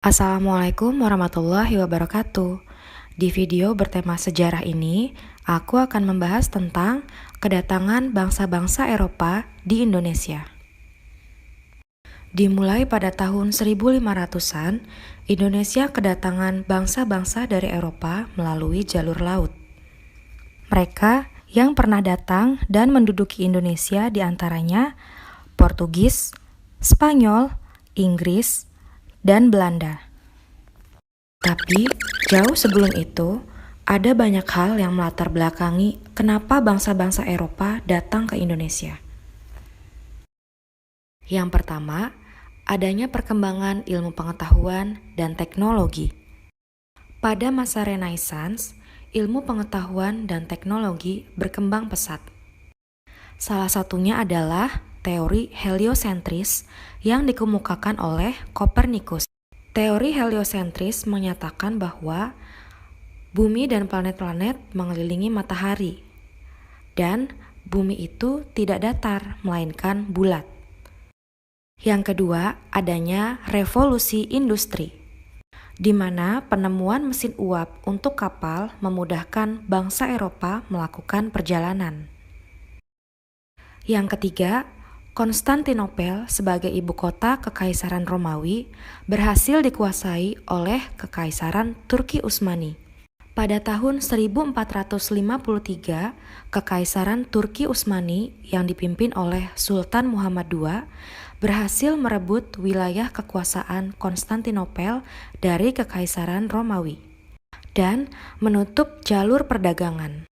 Assalamualaikum warahmatullahi wabarakatuh. Di video bertema sejarah ini, aku akan membahas tentang kedatangan bangsa-bangsa Eropa di Indonesia. Dimulai pada tahun 1500-an, Indonesia kedatangan bangsa-bangsa dari Eropa melalui jalur laut. Mereka yang pernah datang dan menduduki Indonesia diantaranya Portugis, Spanyol, Inggris, dan Belanda. Tapi jauh sebelum itu, ada banyak hal yang melatar belakangi kenapa bangsa-bangsa Eropa datang ke Indonesia. Yang pertama, adanya perkembangan ilmu pengetahuan dan teknologi. Pada masa Renaissance, ilmu pengetahuan dan teknologi berkembang pesat. Salah satunya adalah teori heliosentris yang dikemukakan oleh Kopernikus. Teori heliosentris menyatakan bahwa bumi dan planet-planet mengelilingi matahari, dan bumi itu tidak datar, melainkan bulat. Yang kedua, adanya revolusi industri, di mana penemuan mesin uap untuk kapal memudahkan bangsa Eropa melakukan perjalanan. Yang ketiga, Konstantinopel sebagai ibu kota Kekaisaran Romawi berhasil dikuasai oleh Kekaisaran Turki Utsmani. Pada tahun 1453, Kekaisaran Turki Utsmani yang dipimpin oleh Sultan Muhammad II berhasil merebut wilayah kekuasaan Konstantinopel dari Kekaisaran Romawi dan menutup jalur perdagangan.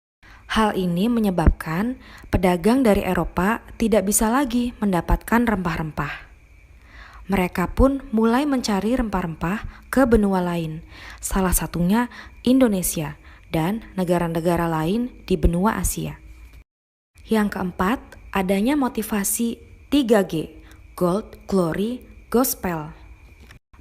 Hal ini menyebabkan pedagang dari Eropa tidak bisa lagi mendapatkan rempah-rempah. Mereka pun mulai mencari rempah-rempah ke benua lain, salah satunya Indonesia dan negara-negara lain di benua Asia. Yang keempat, adanya motivasi 3G, Gold, Glory, Gospel.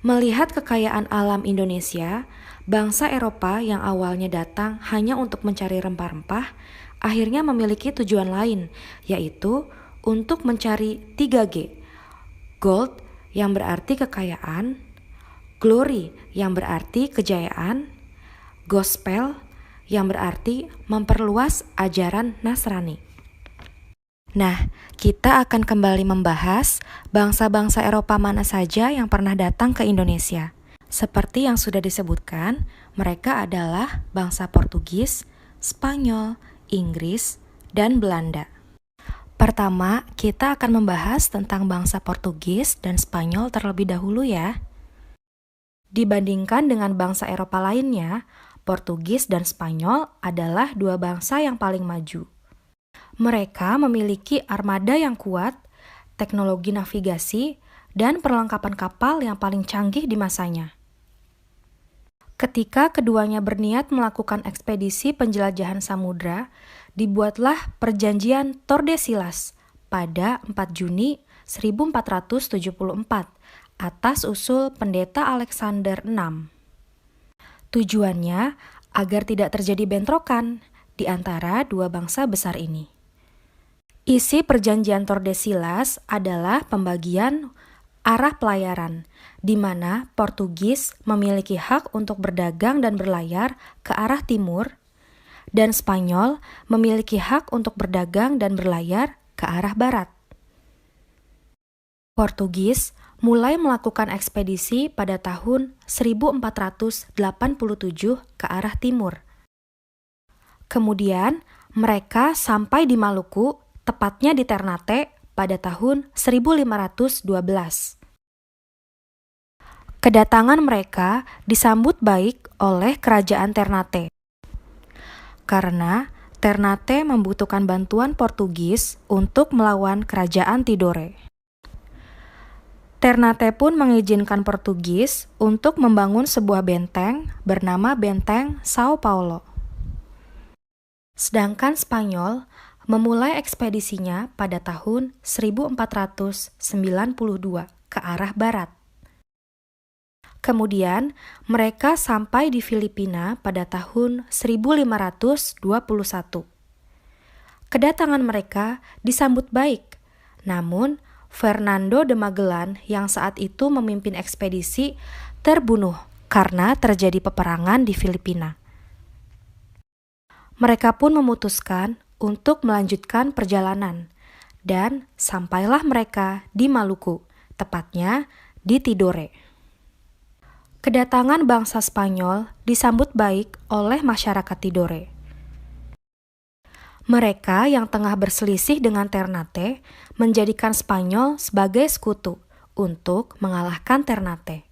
Melihat kekayaan alam Indonesia, bangsa Eropa yang awalnya datang hanya untuk mencari rempah-rempah, akhirnya memiliki tujuan lain, yaitu untuk mencari 3G. Gold yang berarti kekayaan, Glory yang berarti kejayaan, Gospel yang berarti memperluas ajaran Nasrani. Nah, kita akan kembali membahas bangsa-bangsa Eropa mana saja yang pernah datang ke Indonesia. Seperti yang sudah disebutkan, mereka adalah bangsa Portugis, Spanyol, Inggris, dan Belanda. Pertama, kita akan membahas tentang bangsa Portugis dan Spanyol terlebih dahulu ya. Dibandingkan dengan bangsa Eropa lainnya, Portugis dan Spanyol adalah dua bangsa yang paling maju. Mereka memiliki armada yang kuat, teknologi navigasi, dan perlengkapan kapal yang paling canggih di masanya. Ketika keduanya berniat melakukan ekspedisi penjelajahan samudra, dibuatlah perjanjian Tordesillas pada 4 Juni 1474 atas usul pendeta Alexander VI. Tujuannya agar tidak terjadi bentrokan di antara dua bangsa besar ini. Isi perjanjian Tordesillas adalah pembagian arah pelayaran, di mana Portugis memiliki hak untuk berdagang dan berlayar ke arah timur, dan Spanyol memiliki hak untuk berdagang dan berlayar ke arah barat. Portugis mulai melakukan ekspedisi pada tahun 1487 ke arah timur. Kemudian, mereka sampai di Maluku, tepatnya di Ternate, pada tahun 1512. Kedatangan mereka disambut baik oleh kerajaan Ternate, karena Ternate membutuhkan bantuan Portugis untuk melawan kerajaan Tidore. Ternate pun mengizinkan Portugis untuk membangun sebuah benteng bernama Benteng Sao Paulo. Sedangkan Spanyol memulai ekspedisinya pada tahun 1492 ke arah barat. Kemudian, mereka sampai di Filipina pada tahun 1521. Kedatangan mereka disambut baik, namun Fernando de Magellan yang saat itu memimpin ekspedisi terbunuh karena terjadi peperangan di Filipina. Mereka pun memutuskan untuk melanjutkan perjalanan, dan sampailah mereka di Maluku, tepatnya di Tidore. Kedatangan bangsa Spanyol disambut baik oleh masyarakat Tidore. Mereka yang tengah berselisih dengan Ternate menjadikan Spanyol sebagai sekutu untuk mengalahkan Ternate.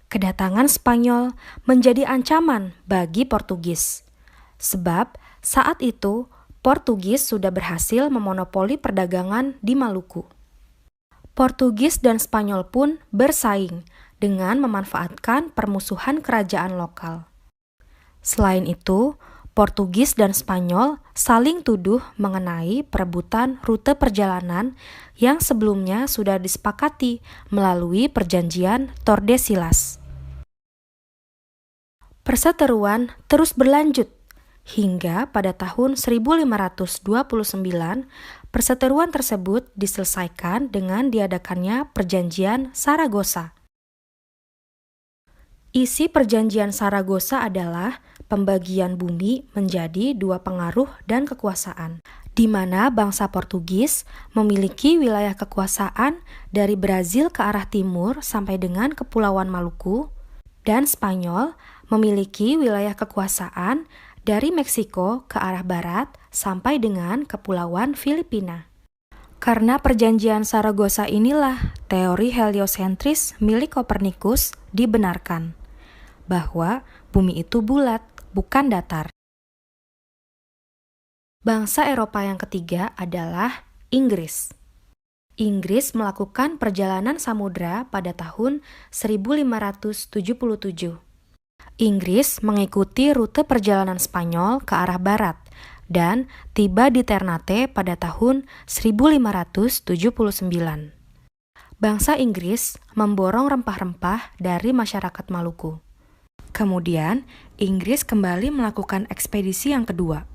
Kedatangan Spanyol menjadi ancaman bagi Portugis, sebab saat itu Portugis sudah berhasil memonopoli perdagangan di Maluku. Portugis dan Spanyol pun bersaing dengan memanfaatkan permusuhan kerajaan lokal. Selain itu, Portugis dan Spanyol saling tuduh mengenai perebutan rute perjalanan yang sebelumnya sudah disepakati melalui perjanjian Tordesillas. Perseteruan terus berlanjut hingga pada tahun 1529 perseteruan tersebut diselesaikan dengan diadakannya perjanjian Saragossa. Isi perjanjian Saragossa adalah pembagian bumi menjadi dua pengaruh dan kekuasaan, di mana bangsa Portugis memiliki wilayah kekuasaan dari Brazil ke arah timur sampai dengan Kepulauan Maluku, dan Spanyol memiliki wilayah kekuasaan dari Meksiko ke arah barat sampai dengan Kepulauan Filipina. Karena perjanjian Saragossa inilah teori heliosentris milik Kopernikus dibenarkan, bahwa bumi itu bulat, bukan datar. Bangsa Eropa yang ketiga adalah Inggris. Inggris melakukan perjalanan samudra pada tahun 1577. Inggris mengikuti rute perjalanan Spanyol ke arah barat dan tiba di Ternate pada tahun 1579. Bangsa Inggris memborong rempah-rempah dari masyarakat Maluku. Kemudian, Inggris kembali melakukan ekspedisi yang kedua.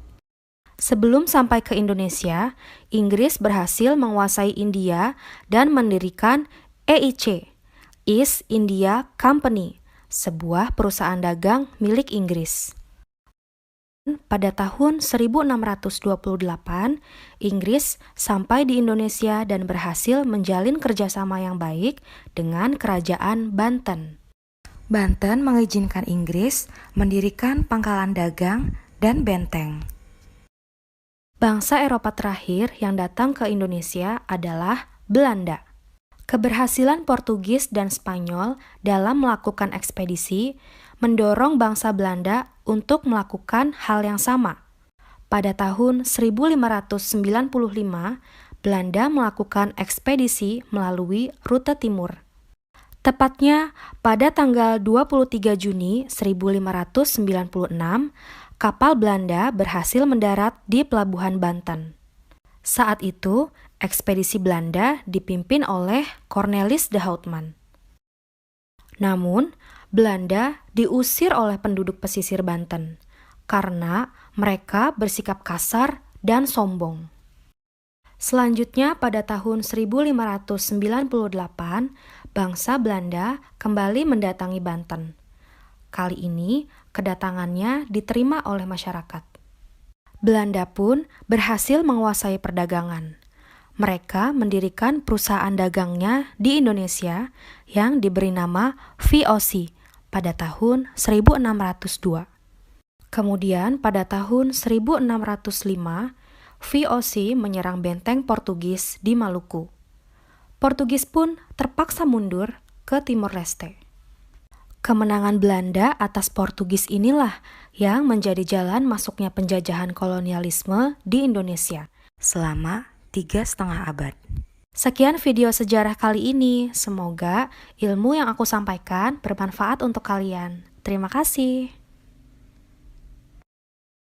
Sebelum sampai ke Indonesia, Inggris berhasil menguasai India dan mendirikan EIC, East India Company, sebuah perusahaan dagang milik Inggris. Pada tahun 1628, Inggris sampai di Indonesia dan berhasil menjalin kerjasama yang baik dengan Kerajaan Banten. Banten mengizinkan Inggris mendirikan pangkalan dagang dan benteng. Bangsa Eropa terakhir yang datang ke Indonesia adalah Belanda. Keberhasilan Portugis dan Spanyol dalam melakukan ekspedisi mendorong bangsa Belanda untuk melakukan hal yang sama. Pada tahun 1595, Belanda melakukan ekspedisi melalui rute timur. Tepatnya pada tanggal 23 Juni 1596, kapal Belanda berhasil mendarat di Pelabuhan Banten. Saat itu, ekspedisi Belanda dipimpin oleh Cornelis de Houtman. Namun, Belanda diusir oleh penduduk pesisir Banten karena mereka bersikap kasar dan sombong. Selanjutnya pada tahun 1598, bangsa Belanda kembali mendatangi Banten. Kali ini, kedatangannya diterima oleh masyarakat. Belanda pun berhasil menguasai perdagangan. Mereka mendirikan perusahaan dagangnya di Indonesia yang diberi nama VOC pada tahun 1602. Kemudian pada tahun 1605, VOC menyerang benteng Portugis di Maluku. Portugis pun terpaksa mundur ke Timor Leste. Kemenangan Belanda atas Portugis inilah yang menjadi jalan masuknya penjajahan kolonialisme di Indonesia selama 3,5 abad. Sekian video sejarah kali ini. Semoga ilmu yang aku sampaikan bermanfaat untuk kalian. Terima kasih.